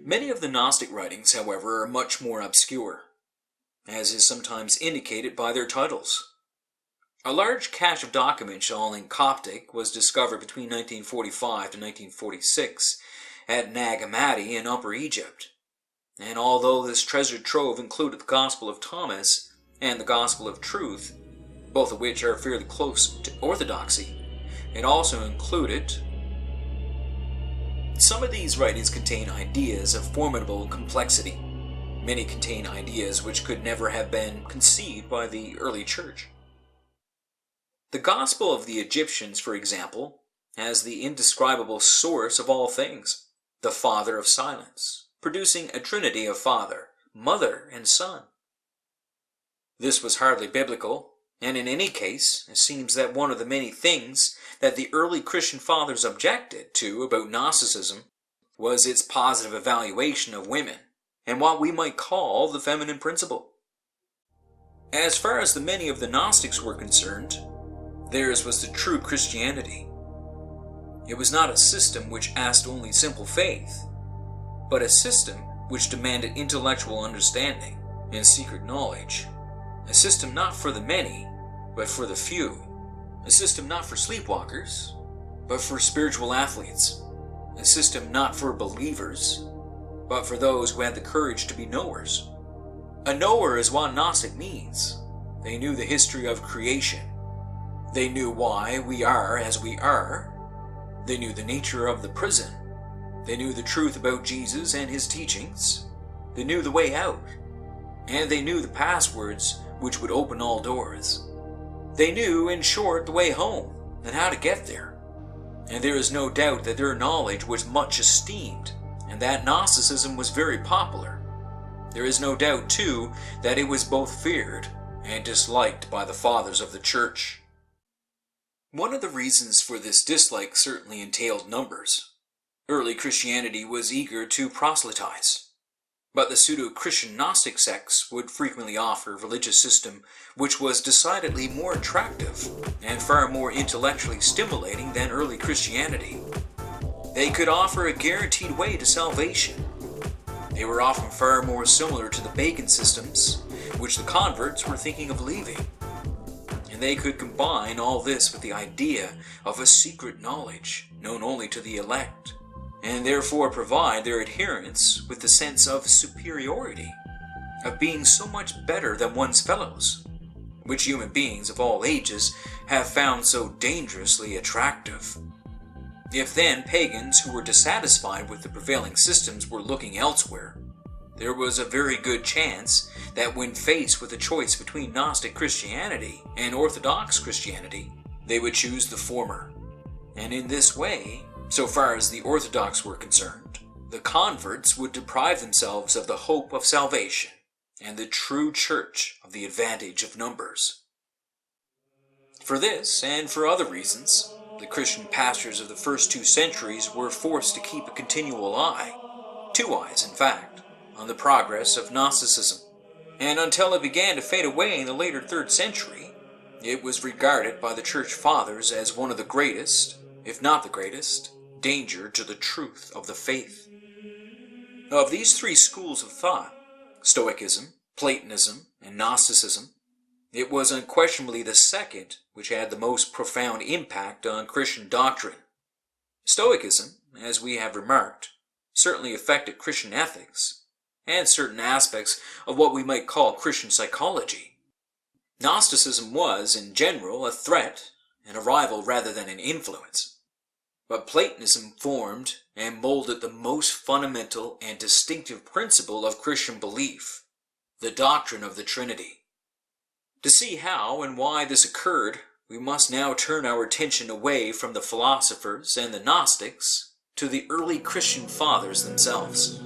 Many of the Gnostic writings, however, are much more obscure, as is sometimes indicated by their titles. A large cache of documents, all in Coptic, was discovered between 1945 to 1946 at Nag Hammadi in Upper Egypt. And although this treasure trove included the Gospel of Thomas and the Gospel of Truth, both of which are fairly close to orthodoxy, it also included... Some of these writings contain ideas of formidable complexity. Many contain ideas which could never have been conceived by the early church. The Gospel of the Egyptians, for example, has the indescribable source of all things, the Father of Silence, producing a trinity of Father, Mother, and Son. This was hardly biblical, and in any case, it seems that one of the many things that the early Christian fathers objected to about Gnosticism was its positive evaluation of women, and what we might call the feminine principle. As far as the many of the Gnostics were concerned, theirs was the true Christianity. It was not a system which asked only simple faith, but a system which demanded intellectual understanding and secret knowledge. A system not for the many, but for the few. A system not for sleepwalkers, but for spiritual athletes. A system not for believers, but for those who had the courage to be knowers. A knower is what Gnostic means. They knew the history of creation. They knew why we are as we are. They knew the nature of the prison. They knew the truth about Jesus and his teachings. They knew the way out. And they knew the passwords which would open all doors. They knew, in short, the way home and how to get there. And there is no doubt that their knowledge was much esteemed, and that Gnosticism was very popular. There is no doubt, too, that it was both feared and disliked by the fathers of the Church. One of the reasons for this dislike certainly entailed numbers. Early Christianity was eager to proselytize, but the pseudo-Christian Gnostic sects would frequently offer a religious system which was decidedly more attractive and far more intellectually stimulating than early Christianity. They could offer a guaranteed way to salvation. They were often far more similar to the pagan systems, which the converts were thinking of leaving. And they could combine all this with the idea of a secret knowledge known only to the elect, and therefore provide their adherents with the sense of superiority, of being so much better than one's fellows, which human beings of all ages have found so dangerously attractive. If then pagans who were dissatisfied with the prevailing systems were looking elsewhere, there was a very good chance that when faced with a choice between Gnostic Christianity and Orthodox Christianity, they would choose the former. And in this way, so far as the Orthodox were concerned, the converts would deprive themselves of the hope of salvation and the true church of the advantage of numbers. For this, and for other reasons, the Christian pastors of the first 2 centuries were forced to keep a continual eye, 2 eyes in fact, on the progress of Gnosticism, and until it began to fade away in the later 3rd century, it was regarded by the Church Fathers as one of the greatest, if not the greatest, danger to the truth of the faith. Of these 3 schools of thought, Stoicism, Platonism, and Gnosticism, it was unquestionably the second which had the most profound impact on Christian doctrine. Stoicism, as we have remarked, certainly affected Christian ethics, and certain aspects of what we might call Christian psychology. Gnosticism was, in general, a threat and a rival rather than an influence. But Platonism formed and molded the most fundamental and distinctive principle of Christian belief, the doctrine of the Trinity. To see how and why this occurred, we must now turn our attention away from the philosophers and the Gnostics to the early Christian fathers themselves.